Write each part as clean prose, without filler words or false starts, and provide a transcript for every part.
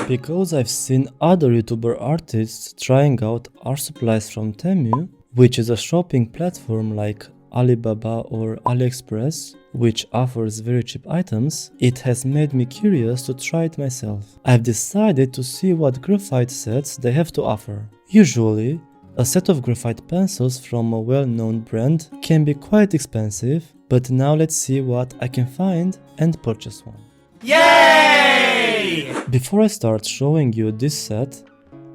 Because I've seen other YouTuber artists trying out art supplies from Temu, which is a shopping platform like Alibaba or AliExpress, which offers very cheap items, it has made me curious to try it myself. I've decided to see what graphite sets they have to offer. Usually, a set of graphite pencils from a well-known brand can be quite expensive, but now let's see what I can find and purchase one. Yay! Before I start showing you this set,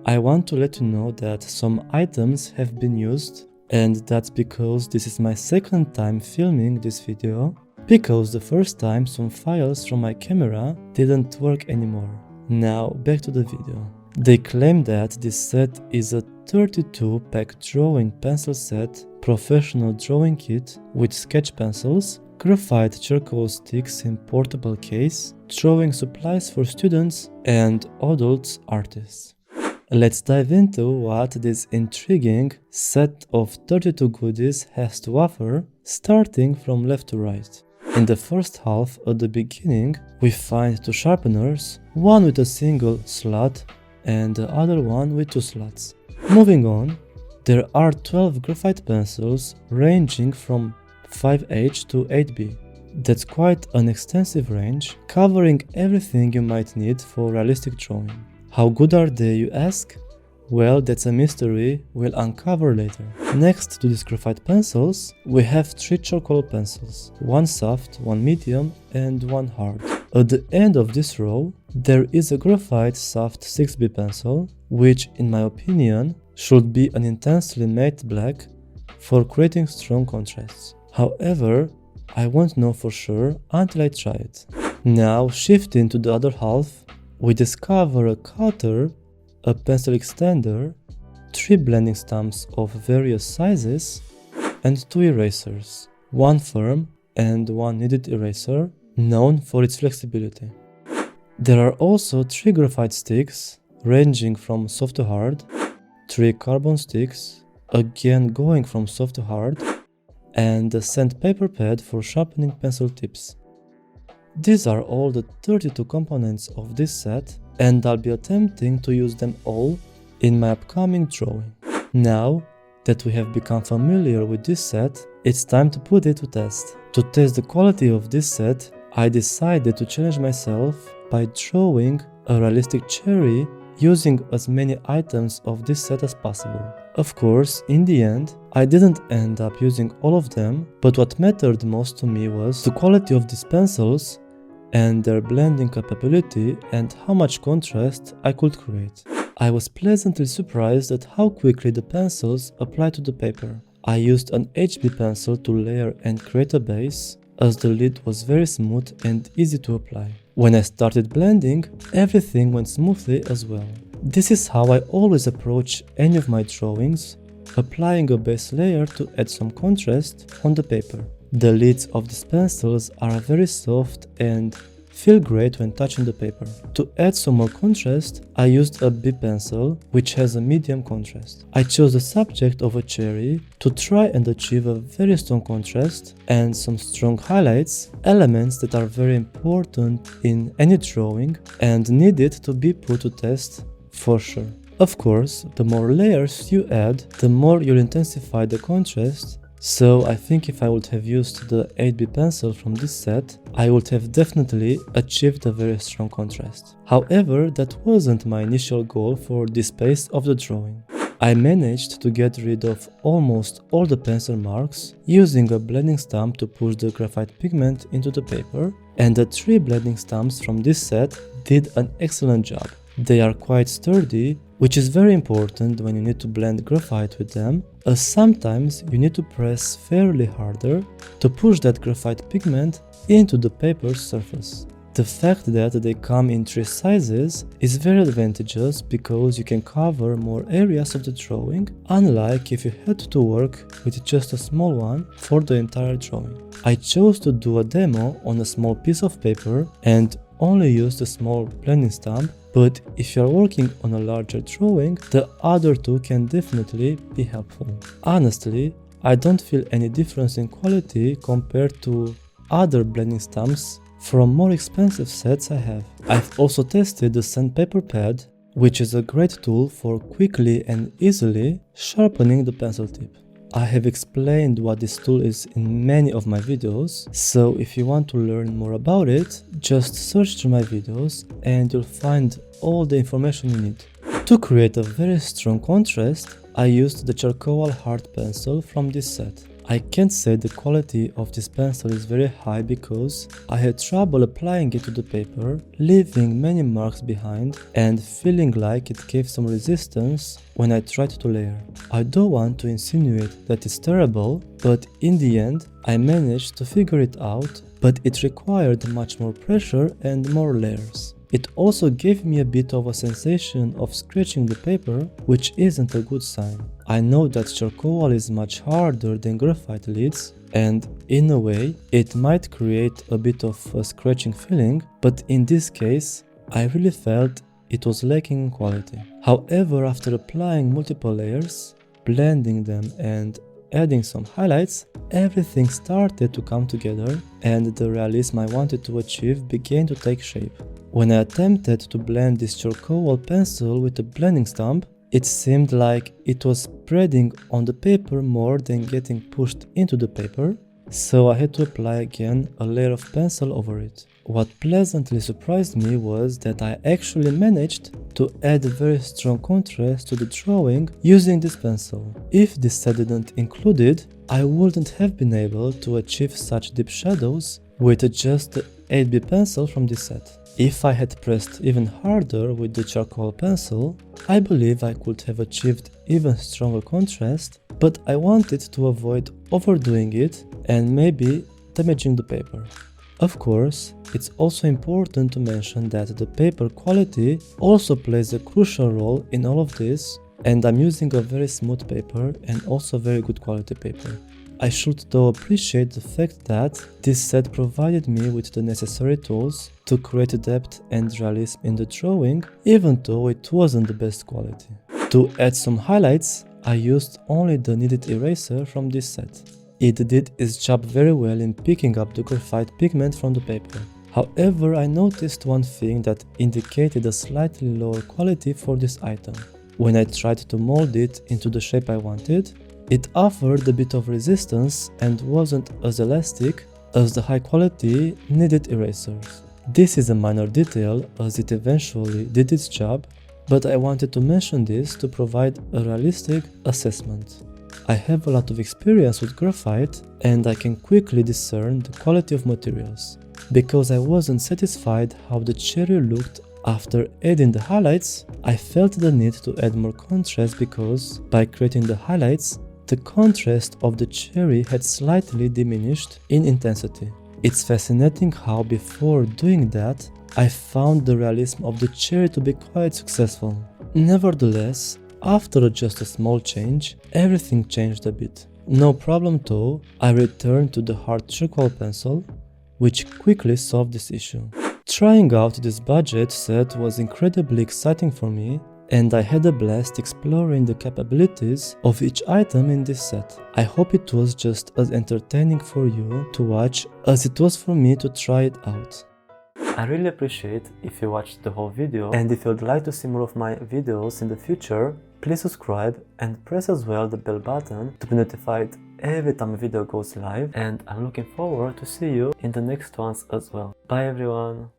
I want to let you know that some items have been used, and that's because this is my second time filming this video, because the first time some files from my camera didn't work anymore. Now back to the video. They claim that this set is a 32-pack drawing pencil set, professional drawing kit with sketch pencils, graphite charcoal sticks in portable case, drawing supplies for students and adult artists. Let's dive into what this intriguing set of 32 goodies has to offer, starting from left to right. In the first half, at the beginning, we find two sharpeners, one with a single slot and the other one with two slots. Moving on, there are 12 graphite pencils ranging from 5H to 8B. That's quite an extensive range, covering everything you might need for realistic drawing. How good are they, you ask? Well, that's a mystery we'll uncover later. Next to these graphite pencils, we have 3 charcoal pencils, one soft, one medium and one hard. At the end of this row, there is a graphite soft 6B pencil, which in my opinion should be an intensely matte black for creating strong contrasts. However, I won't know for sure until I try it. Now, shifting to the other half, we discover a cutter, a pencil extender, 3 blending stumps of various sizes, and 2 erasers, one firm and one kneaded eraser, known for its flexibility. There are also 3 graphite sticks, ranging from soft to hard, 3 carbon sticks, again going from soft to hard, and a sandpaper pad for sharpening pencil tips. These are all the 32 components of this set, and I'll be attempting to use them all in my upcoming drawing. Now that we have become familiar with this set, it's time to put it to test. To test the quality of this set, I decided to challenge myself by drawing a realistic cherry using as many items of this set as possible. Of course, in the end, I didn't end up using all of them, but what mattered most to me was the quality of these pencils and their blending capability and how much contrast I could create. I was pleasantly surprised at how quickly the pencils applied to the paper. I used an HB pencil to layer and create a base, as the lid was very smooth and easy to apply. When I started blending, everything went smoothly as well. This is how I always approach any of my drawings, applying a base layer to add some contrast on the paper. The lids of these pencils are very soft and feel great when touching the paper. To add some more contrast, I used a B pencil, which has a medium contrast. I chose the subject of a cherry to try and achieve a very strong contrast and some strong highlights, elements that are very important in any drawing and needed to be put to test for sure. Of course, the more layers you add, the more you'll intensify the contrast. So I think if I would have used the 8B pencil from this set, I would have definitely achieved a very strong contrast. However, that wasn't my initial goal for this phase of the drawing. I managed to get rid of almost all the pencil marks using a blending stump to push the graphite pigment into the paper, and the 3 blending stumps from this set did an excellent job. They are quite sturdy, which is very important when you need to blend graphite with them, as sometimes you need to press fairly harder to push that graphite pigment into the paper's surface. The fact that they come in 3 sizes is very advantageous because you can cover more areas of the drawing, unlike if you had to work with just a small one for the entire drawing. I chose to do a demo on a small piece of paper and only used a small blending stump, but if you are working on a larger drawing, the other 2 can definitely be helpful. Honestly, I don't feel any difference in quality compared to other blending stumps from more expensive sets I have. I've also tested the Sandpaper pad, which is a great tool for quickly and easily sharpening the pencil tip. I have explained what this tool is in many of my videos, so if you want to learn more about it, just search through my videos and you'll find all the information you need. To create a very strong contrast, I used the charcoal hard pencil from this set. I can't say the quality of this pencil is very high because I had trouble applying it to the paper, leaving many marks behind and feeling like it gave some resistance when I tried to layer. I don't want to insinuate that it's terrible, but in the end I managed to figure it out, but it required much more pressure and more layers. It also gave me a bit of a sensation of scratching the paper, which isn't a good sign. I know that charcoal is much harder than graphite leads, and in a way it might create a bit of a scratching feeling, but in this case I really felt it was lacking in quality. However, after applying multiple layers, blending them and adding some highlights, everything started to come together and the realism I wanted to achieve began to take shape. When I attempted to blend this charcoal pencil with a blending stump, it seemed like it was spreading on the paper more than getting pushed into the paper, so I had to apply again a layer of pencil over it. What pleasantly surprised me was that I actually managed to add a very strong contrast to the drawing using this pencil. If this set didn't include it, I wouldn't have been able to achieve such deep shadows with just the 8B pencil from this set. If I had pressed even harder with the charcoal pencil, I believe I could have achieved even stronger contrast, but I wanted to avoid overdoing it and maybe damaging the paper. Of course, it's also important to mention that the paper quality also plays a crucial role in all of this, and I'm using a very smooth paper and also very good quality paper. I should though appreciate the fact that this set provided me with the necessary tools to create depth and realism in the drawing, even though it wasn't the best quality. To add some highlights, I used only the kneaded eraser from this set. It did its job very well in picking up the graphite pigment from the paper. However, I noticed one thing that indicated a slightly lower quality for this item. When I tried to mold it into the shape I wanted, it offered a bit of resistance and wasn't as elastic as the high quality kneaded erasers. This is a minor detail as it eventually did its job, but I wanted to mention this to provide a realistic assessment. I have a lot of experience with graphite and I can quickly discern the quality of materials. Because I wasn't satisfied how the cherry looked after adding the highlights, I felt the need to add more contrast because by creating the highlights, the contrast of the cherry had slightly diminished in intensity. It's fascinating how before doing that, I found the realism of the cherry to be quite successful. Nevertheless, after just a small change, everything changed a bit. No problem though, I returned to the hard charcoal pencil, which quickly solved this issue. Trying out this budget set was incredibly exciting for me, and I had a blast exploring the capabilities of each item in this set. I hope it was just as entertaining for you to watch as it was for me to try it out. I really appreciate if you watched the whole video, and if you'd like to see more of my videos in the future, please subscribe and press as well the bell button to be notified every time a video goes live, and I'm looking forward to see you in the next ones as well. Bye everyone!